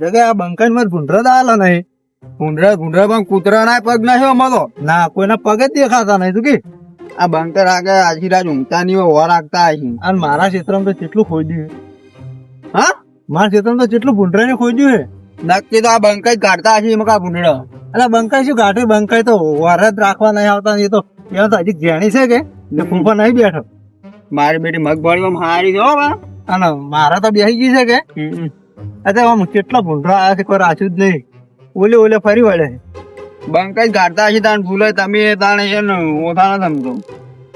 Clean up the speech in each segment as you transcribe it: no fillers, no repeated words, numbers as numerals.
જગ્યા આ બંકાઈ માં ભૂંડરા દાલા નહીં. ભૂંડરા પણ કૂતરા ના પગ નાખ્યો અમારો ના કોઈના પગ જ દેખાતા નહીં. તું કે આ બંકર આગળ આજીરાજ ઊંઘતા ની ઓર રાખતા હશે. અને મારા ક્ષેત્રમાં તો કેટલું ખોદ્યું. હા મારા ક્ષેત્રમાં તો કેટલું ભૂંડરા ને ખોદ્યું હે. નક્કી તો આ બંકાઈ કાઢતા હશે એમાં કા ભૂંડરા. એટલે બંકાઈ શું કાઢે? બંકાઈ તો વર જ રાખવા નહીં આવતા. એ તો એમાં તો હજી જેણી છે કે ફૂફા નહીં બેઠો. મારી બેટી મગફળીમાં હારી જો. અને મારા તો બેસી ગઈ છે કે અચ્છા આમ કેટલા ભૂંડરા આવ્યા છે કોઈ રાખ્યું જ નહીં. ઓલે ફરી વળે બંકાઈ કાઢતા હશે. તાણ ભૂલે તમે તાણે છે ને ઓછા ના સમજો.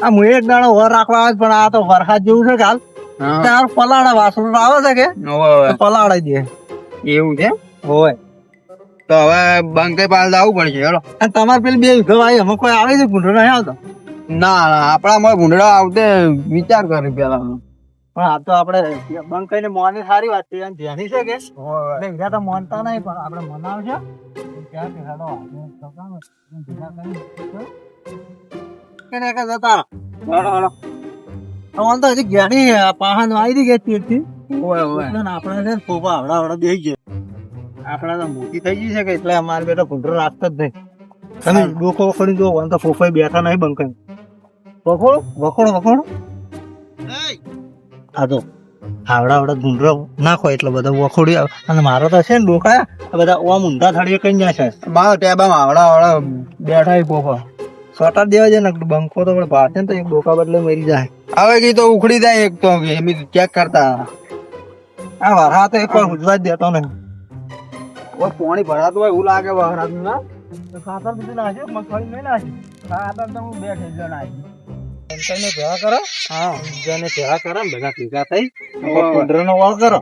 આ હું એક દાડો વર રાખવા આવે પણ આ તો વરસાદ જેવું છે કાલ તાર પલાળા વાસણ આવે છે કે પલાળાઈ દે એવું છે. હોય તો હવે બંકાઈ પાસે આવવું પડશે. હેલો તમારે પેલી બે વીઘા આવી અમે કોઈ આવે છે ભૂંડરો નહીં આવતો? ના આપણા ભૂંડરા આવતે વિચાર કરી પેલા. પણ આ તો આપડે બંકાઈ ને મોની સારી વાત છે. ધ્યાની છે કે વીઘા તો મોનતા નહીં પણ આપડે મનાવશે. આપડા મોટી થઈ ગઈ છે કે એટલે અમારે બેટા ભૂંડરો રાખતો જ નહીં. તમે ડોકો વખોડી જો તો ફોફાઈ બેઠા નહીં બંકાઈ. વખોડો આ તો આવડા ભૂંડરો નાખો એટલે બધા વખોડી આવે. અને મારો તો છે ને ડોકા બધા ઓમ ઊંધા થાળીએ કઈ જાય છે. મારો ટેબામાં આવડા બેઠા પોપા સોટા દેવા જાય ને બંકો તો ભાષે ને તો એક ડોકા બદલે મરી જાય. હવે કઈ તો ઉખડી જાય એક તો એમ ચેક કરતા. આ વરસા તો એક વાર ઉજવા જ દેતો નહીં. પાણી ભરાતું હોય એવું લાગે વરસાદ ના. ખાતર બીજું નાખ્યો મગફળી નહીં નાખી. ખાતર તો હું 2 ઠેલો નાખી. ભેગા કરો. હા જેને ભેગા કરો ને બધા ભેગા થઈ ભૂંડરાનો વાળ કરો.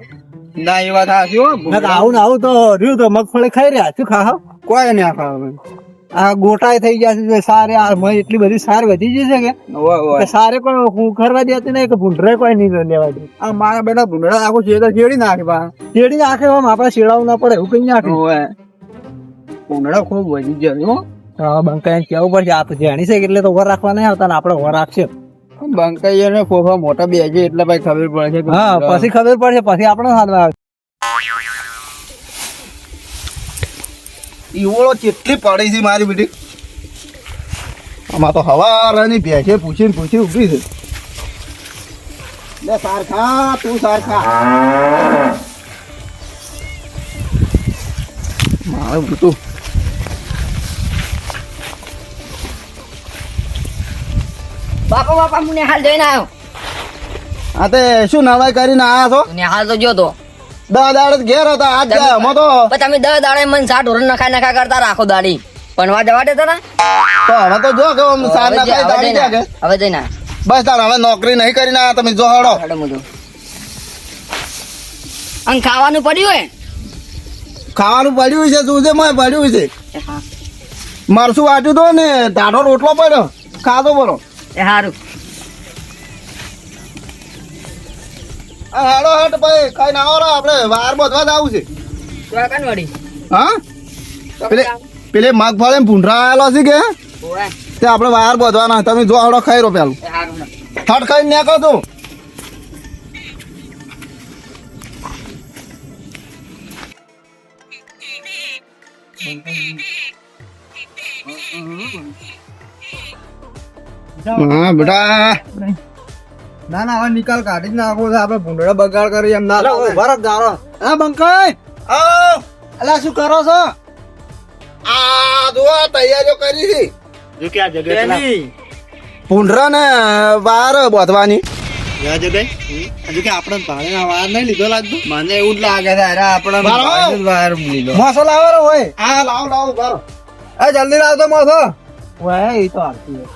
ના એ વાત સાચી હો. આવું ને આવું તો રહ્યું તો મગફળી ખાઈ રહ્યા શું ખા કોઈ નહીં ખાવ. આ ગોટાઈ થઈ ગયા છે સારે. એટલી બધી સાર વધી ગઈ છે કે સારે પણ હું કરવા દેતી નહીં કે ભૂંડરે કોઈ નહીં લેવા દે. આ મારા બેટા ભૂંડરા આખું શેડી નાખે. શેડી નાખે આમ આપડે શેડાવું ના પડે એવું કઈ નાખે. ભૂંડરા ખૂબ વધી ગયા. હા બંકાઈ કેવું પડશે. આ તો જાણી છે એટલે તો વર રાખવા નહીં આવતા ને આપડે વર રાખશે. બંકાઈ ને ફોફા મોટા બે છે એટલે ભાઈ ખબર પડે છે. હા પછી ખબર પડશે પછી આપડે હાલવા આવે. ઈવોળો કેટલી પડી છે મારી બેટી. આમાં તો હવારની ભેંસે પૂછી ઉભી છે. લે સાર ખા તું સાર ખા. મારું બેટું બાપા મને હાલ જોઈને આવ્યો. હા તે શું નવાઈ કરીને આયા છો? ને હાલ તો જો તો 10 દાડે ઘેર હતા. આજ અમે તો તમે 10 દાડે મન 60 ઢોરણ નખા કરતા રાખો દાડી પણ વા જવા દેતા ના. તો હવે તો જો કે સાર ના ખાઈ દાડી ક્યાં કે હવે જઈને બસ તાર હવે નોકરી નહીં કરીને આયા તમે. જો હડો અંગ ખાવાનું પડ્યું હે. ખાવાનું પડ્યું છે તું મોય પડ્યું છે. મરસું વાટ્યું તો ને ટાઢો રોટલો પડ્યો ખાધો બોલો. એ હારું હેડો હટ ભાઈ કઈ ના આવો આપડે વાર બધવા જ આવું છે. કાનવાડી હા પેલે મગફળી ભૂંડરા આવેલો છે કે તે આપડે વાર બધવાના. તમે જો હડો ખાઈ રહો પેલું હટ ખાઈ નાખો તું. હા બેટા ના હવે નિકાલ કાઢી જ નાખો છે. આપડે ભૂંડડા બગાડ કરી એમ ના બરફ ગાળો. હા બંકાઈ અલા શું કરો છો? આ જો તૈયારીઓ કરી છે. જો કે આ જગ્યા ભૂંડરા ને વાર બોધવાની. હજુ કે આપણે ભાડે વાર નહીં લીધો લાગતું. મને એવું જ લાગે છે. અરે આપણે વાર લીધો. મોસો લાવવાનો હોય. હા લાવો બારો. એ જલ્દી લાવતો મોસો. ઓય એ તો આવતી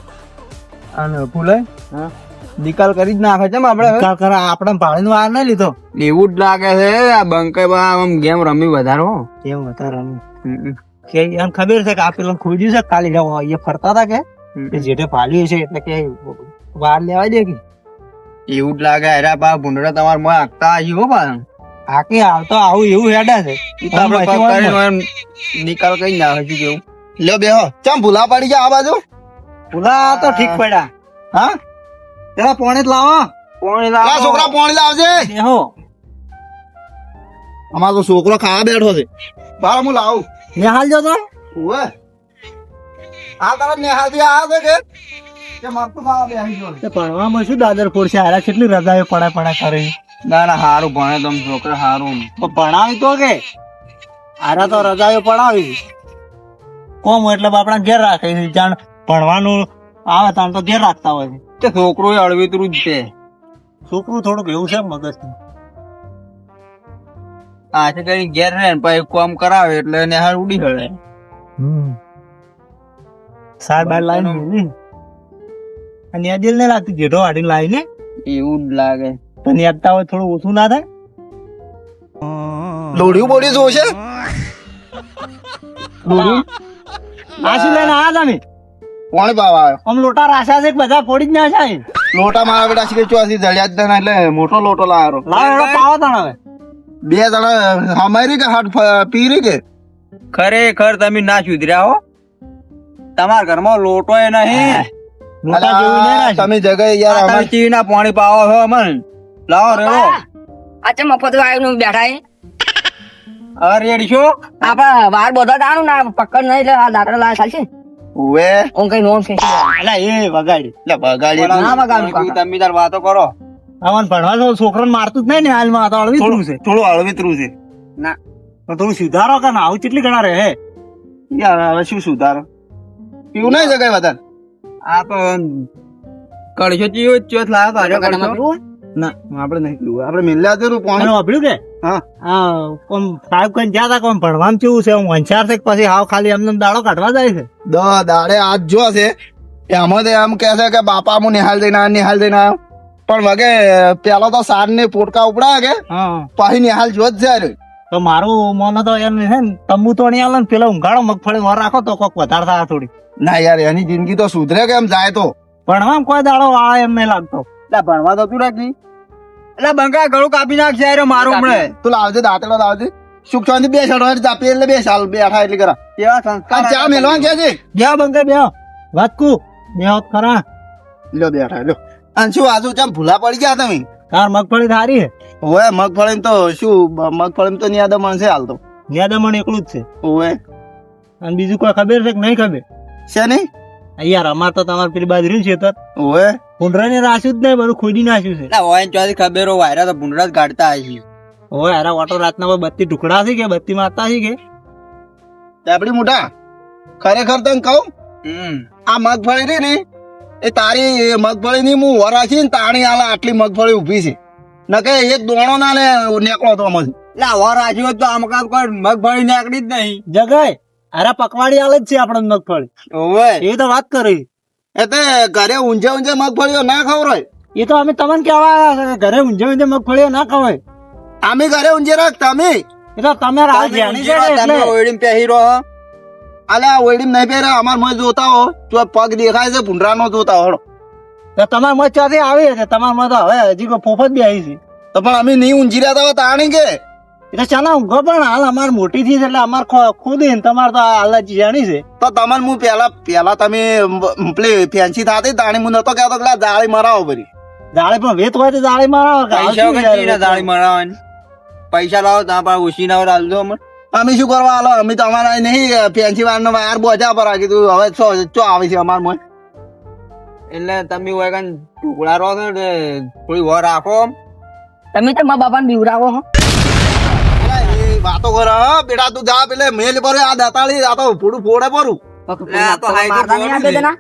અને ભૂલાય હા નિકાલ કરી જ નાખે છે. આપડે નિકાલ કરે આપણે ભાડે વાર નહીં લીધો એવું જ લાગે છે. આ બંકાઈ આમ ગેમ રમી વધારો કેમ વધારે રમી કે એમ ખબર છે કે આ પેલા ખોજ્યું છે ખાલી એ ફરતા હતા કે જેઠે પાલ્યું છે એટલે કે વાર લેવા દે કે એવું જ લાગે. અરે પા ભૂંડરા તમારે મોય આગતા આવી હો પા આકે આવતો આવું એવું હેડા છે. નિકાલ કઈ નાખે છે કેવું. લ્યો બેહો ચમ ભૂલા પડી ગયા આ બાજુ. ભૂલા તો ઠીક પડ્યા. હા પેલા પોણી લાવો. પોણી લાવો છોકરા પોણી લાવજે. બેહો અમારો તો છોકરો ખાવા બેઠો છે. બાર હું લાવું. નિહાલ જો તો ઓવે આ તરફ નિહાલ થી આવે છે કે મસ્ત ખાવા બેસી ગયો. તે ભણવામાં શું દાદર ફોડશે હારા કેટલી રજાઓ પડા કરે ના ના હારું ભણે તમ છોકરા હારું. તો ભણાવી તો કે હારા તો રજાઓ પડાવી કોમ એટલે આપણા ઘેર રાખે છે જાણ ભણવાનું આવે તાણ તો ઘેર રાખતા હોય છે તે છોકરો અળવીતરું જ છે. છોકરું થોડુંક એવું છે મગજ આ છે કઈ ઘેર રહે ને પછી કામ કરાવે એટલે નિહાલ ઉડી હળે. સાર બાર લાવીને અને યાદ નહીં લાગતી જેઠો વાડીને લાવીને એવું જ લાગે. તને યાદતા હોય થોડું ઓછું ના થાય લોડિયું બોડી જોશે. આશી લઈને આયા તમે કોણ બાવા આવ્યો? આમ લોટા રાશા છે કે બધા ફોડી જ ના જાય લોટા મારા બેટા શીખે ચોથી જડ્યા જ ના એટલે મોટો લોટો લાવ્યો. લાવ એનો પાવો તણ હવે બે જણા હમારી કે હાથ પીરી કે ખરેખર તમે ના સુધર્યા હો. તમારા ઘરમાં લોટો એ નહીં. લોટા જેવું નહીં રાશી. તમે જગ્યાએ યાર અમારી ચીના પાણી પાવો છો અમન. લાવો રેડો. અચ્છા મફત વાયુ બેઠા છે. હવે રેડી છો? આપડા વાર બધા તાણું ના પકડ નહીં એટલે આ દાંતડા લાયા ચાલશે. ઓવે હું કઈ નોમ છે અલા એ વગાડી એટલે બગાડી ના બગાડું કાકા. તમે તાર વાતો કરો. આવન ભણવા તો છોકરાને મારતું જ નહીં ને હાલમાં તો અળવી છે થોડું હળવીતરું છે. ના તો થોડું સુધારો કે આવું કેટલી ગણા રહે યાર હવે શું સુધારો? પીવું નહીં જગાય વધારે. આ તો કડશો ચીયો ચોથ લાવ્યો તો આજે કાકામાં કડશો. પીવું? ના આપણે નહીં પીવું. આપણે મિલ્યા હતું અને પાણી. વાપર્યું કે હા હા કોમ સાહેબ કઈ જ્યાં તા કોમ ભણવાનું કેવું છે હું વંચાર છે કે પછી હાવ ખાલી એમને દાડો કાઢવા જાય છે દાડે આજ જો છે એમાં તો એમ કે છે કે બાપા હું નિહાલ દઈને આવ્યો, નિહાલ દઈને આવ્યો. પણ વગે પેલો તો સાર ને પોટકા ઉપડા કે હા પછી નિહાલ જો જ છે. તો મારું મોનો તો એમ છે ને તંબુ તો નહીં આવે ને પેલો ઊંઘાડો મગફળી વર રાખો તો કોક વધારે થાય થોડી ના યાર એની જિંદગી તો સુધરે કે એમ જાય તો. ભણવામાં કોઈ દાડો આવે એમ નહીં લાગતો એટલે ભણવા તો તું રાખી. એટલે બંકા ગળું કાપી નાખશે યાર મારું હમણાં. તું લાવજે દાંતડો લાવજે. સુખ શાંતિ બે સાલ ચાપી એટલે બે સાલ બેઠા એટલે કરા. કેવા સંસ્કાર ચા મેલવા કે છે બે બંકે બે વાત કુ બે હોત ખરા લો બેઠા લો. અને શું આજુ ચમ ભૂલા પડી ગયા તમે? તાર મગફળી સારી છે ઓવે મગફળી તો શું મગફળી તો નિયાદ મળશે હાલ તો. ન્યાદમણ એકલું જ છે ઓવે અને બીજું કોઈ ખબર છે કે નહીં ખબર છે નહીં. યાર અમાર તો તમારે પેલી બાજુ રહ્યું છે તો ઓવે ભૂંડરાને રાખ્યું જ નહીં બધું ખોદી નાખ્યું છે ના હોય ચોથી ખબર હો વાયરા તો ભૂંડરા જ કાઢતા આવી. ઓય અરે ઓટો રાતના કોઈ બત્તી ટુકડા છે કે બત્તી મારતા છે કે આપડી મોટા ખરેખર તને કહું આ મગફળી રહી ને એ તારી મગફળી ની હું વરાશી ને તાણી આલા આટલી મગફળી ઉભી છે. ન કે એક દોણો ના ને નીકળો તો આમાંથી. એટલે વર રાખ્યું હોત તો આમ કામ કોઈ મગફળી નીકળી જ નહીં. જગાય અરે પકવાડી આલે જ છે આપણે મગફળી ઓવે એ તો વાત કરી એટલે ઘરે ઊંઝે ઊંઝે મગફળીઓ ના ખવરાય. એ તો અમે તમને કહેવા કે ઘરે ઊંઝે ઊંઝે મગફળીઓ ના ખવાય અમે ઘરે ઊંઝે રાખ તમે એ તો તમે રાહ જાણી છે ને એટલે ઓયડીમ પહેરી રહો. અલ્યા ઓયડીમ નહીં પહેર્યા અમાર મોય જોતા હો તો પગ દેખાય છે ભૂંડરા નો જોતા હો. તો તમારા મત ચાથી આવી છે તમારા મત હવે હજી કોઈ ફોફત બી આવી છે તો પણ અમે નહીં ઊંઝી રહ્યા હતા તાણી કે એટલે ચાલો ઊંઘો પણ હાલ અમાર મોટી થી છે એટલે અમાર ખુદી ને તમારે તો આ હાલ જ જાણી છે તો તમને હું પેલા તમે પેલી ફેન્સી થતી તાણી હું નતો કહેતો કે જાળી મરાવો ભરી. જાળે પણ વેત હોય તો જાળે મારાવો પૈસા લાવો ત્યાં પણ ઓછી ના હાલજો અમે. અમે શું કરવા હાલો અમે તો અમારા નહીં ફેન્સી વાળનો વાયર બોજા પર રાખી તું હવે ચો આવે છે અમાર મોય. એટલે તમે હોય કાન ટુકડા રહો છો ને થોડી વાર રાખો. તમે તો મા બાપાને બીવરાવો હો. એ વાતો કરો બેટા તું જા પેલે મેલ પર આ દાતાળી આ તો ફોડું ફોડે પરું. મારતા નહીં આ બે જણા?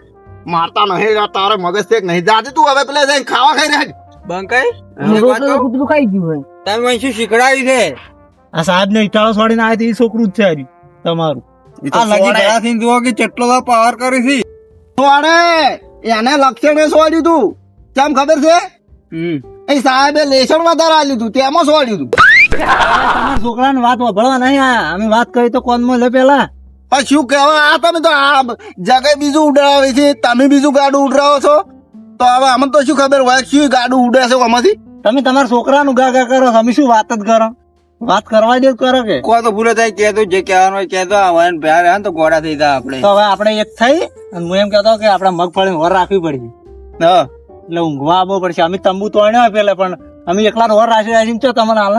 મારતા નહીં તારે મગજ છે નહીં જાજે તું હવે પેલે જઈને ખાવા ખાઈ રહ્યા બંકાઈ રોટલો કૂતરું ખાઈ ગયું હોય. તમે શું શીખડાવી છે? આ સાહેબ ને ઇટાળો છોડીને આવે એ છોકરું જ છે હારી તમારું આ લગી ગળાથી જુઓ કે કેટલો પાવર કરી છે. સોડે એને લક્ષણે સોડ્યું તું કેમ ખબર છે? એ સાહેબે લેસણ વધારે આલ્યું તું તેમાં સોડ્યું તું. તમારા છોકરાને વાત વાપરવા નહીં આયા અમે વાત કરી તો કોણ લે પેલા પણ શું કહેવા આ તમે તો આ જગ્યાએ બીજું ઉડાવે છે તમે બીજું ગાડું ઉડાવો છો તો હવે અમને તો શું ખબર હોય શું ગાડું ઉડે છે આમાંથી. તમે તમારા છોકરાનું ગા ગા કરો તમે શું વાત જ કરો વાત કરવા દે કરો કે કોઈ તો ભૂલે થાય કેતો જે કહેવાનું હોય કેતો આવે ભેર તો ગોળા થઈ જાય આપણે. તો હવે આપણે એક થઈ અને હું એમ કહેતો કે આપણે મગફળી વર રાખવી પડશે હા એટલે ઊંઘવા આવવો પડશે અમે તંબુ તોડ્યો હોય પેલા પણ અમે એકલા વર રાખી તો તમને હાલ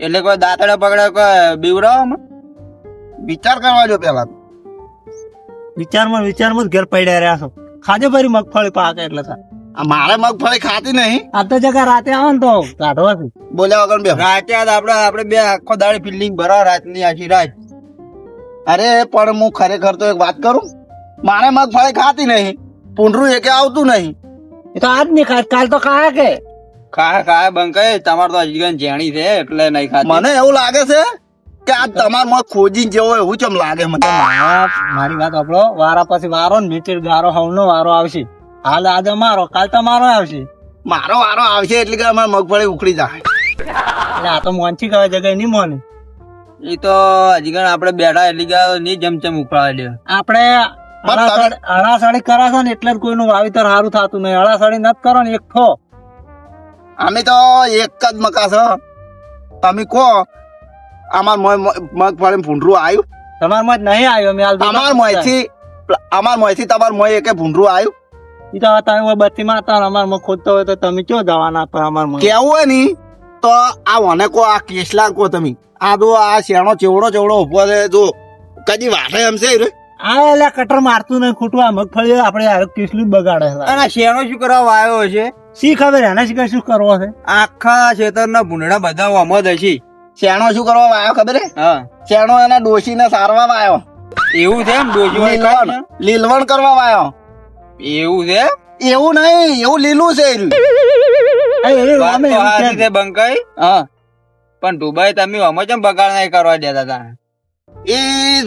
એટલે કોઈ દાંતડે પકડે કોઈ બીવરાવો વિચાર કરવા જો પેલા વિચારમાં જ ઘેર પડ્યા રહ્યા છો. ખાજો ફરી મગફળી પાકે એટલે થાય. આ મારે મગફળી ખાતી નહીં આ તો જગા રાતે આવે ને તો કાઢવાથી બોલ્યા વગર બે રાતે આપણે બે આખો દાડી ફિલ્ડિંગ ભરા રાતની આખી રાત. અરે પણ હું ખરેખર તો એક વાત કરું, મારે મગફળી ખાતી નહીં, પૂંડરું એકે આવતું નહીં. એ તો આજ નહીં ખાય, કાલ તો ખાયા કે ખાય બંકાય તમારે તો હજી જેણી છે એટલે નહીં ખાતી. મને એવું લાગે છે કે આ તમાર મગ ખોજીને જેવો એવું ચમ લાગે મને. મારી વાત આપણો વારા પછી વારો ને નીચે ગારો હવનો વારો આવશે. હાલ આજે મારો, કાલ તમારો આવશે. મારો વારો આવશે એટલે કે અમારે મગફળી ઉખડી જાય. એટલે આ તો મોનથી કહેવાય જગ્યાએ નહીં મોને. એ તો હજી આપણે બેઠા એટલે કે નહીં જમચમ ઉખડાવી દે. આપણે અડાસાડી કરા છે ને એટલે જ કોઈનું વાવેતર સારું થતું નહીં. અડાસાડી નથી કરો ને એક થો. અમે તો એક જ મકા છે. તમે કહો અમાર મગફળી ભૂંડરું આવ્યું? તમારમાં જ નહીં આવ્યો. મેં અમાર મોયથી તમાર મોય એકે ભૂંડરું આવ્યું? ઈ તો તમે બત્તી માં હતા, અમારમાં ખોદતો હોય તો તમે ક્યાં જવાના હતા? અમારમાં કેવું હોય ની તો આ મને કહો, આ કેસલા કહો તમે. આ જો આ શેણો ચેવડો ઉભો છે, જો કદી વાટે એમ છે રે. આ એટલે કટર મારતું નહીં ખોટું. આ મગફળી આપણે કેટલું બગાડે છે. અને શેનો શું કરવા આવ્યો છે? શી ખબર એના શીખર શું કરવો છે? આખા ખેતરના ભૂંડડા બધા અમદ હશે. શેણો શું કરવા આવ્યો ખબર હે? હા, શેણો એના ડોશીને સારવા આવ્યો. એવું છે એમ? ડોજી લીલવણ કરવા આવ્યો. એવું છે? એવું નહીં, એવું લીલું છે. વાત તો સાચી છે બંકાઈ. હા, પણ દુબઈ તમે અમે કેમ બગાડ નહીં કરવા દેતા હતા? એ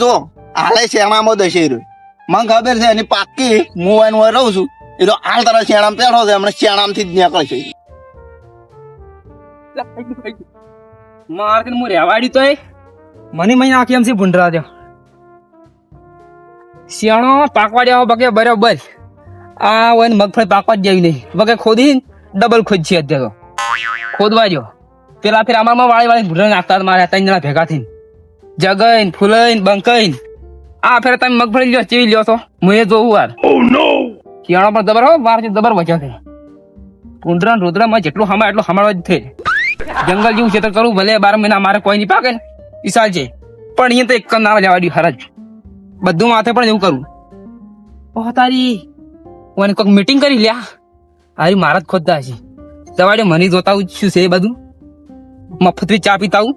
જો હાલે શેણામાં દશે રહ્યું. મને ખબર છે એની પાકી હું એનું રહું છું. એ તો હાલ તારા શેણામાં પેઠો છે, હમણાં શેણામથી જ નીકળશે. મારે હું રેવાડી તો મને આખી એમ છે ભૂંડરા દો શિયાળો પાકવા દેવા બગે બરાબર. આ હોય ને મગફળી પાકવા જ જેવી નહીં. બગે ખોદી ડબલ ખોદ છે અત્યારે તો ખોદવા જો. પેલા ફેર અમારમાં વાળી ભૂંડરા નાખતા મારે 3 જણા ભેગા થઈને જગઈને ફૂલઈને બંકાઈને. આ ફેર તમે મગફળી લ્યો ચેવી લ્યો છો હું એ જોઉં વાર. શિયાળો પણ દબર હો વાર દબર વચ્યા છે. ભૂંડરા રુદ્રમાં જેટલું હમાય એટલું હમાડવા જ થઈ. જંગલ જેવું ખેતર કરવું ભલે 12 મહિના મારે કોઈ નહીં પાકે ને ઈસાલ છે, પણ અહીંયા તો એક ના જવા દઉં હરજ બધું માથે પણ એવું કરું. ઓહ તારી કોઈને કોઈક મીટિંગ કરી લ્યા. હારી મારા જ ખોદતા હશે. જવાડે મને જોતા શું છે એ બધું મફત ચા પીતા આવું.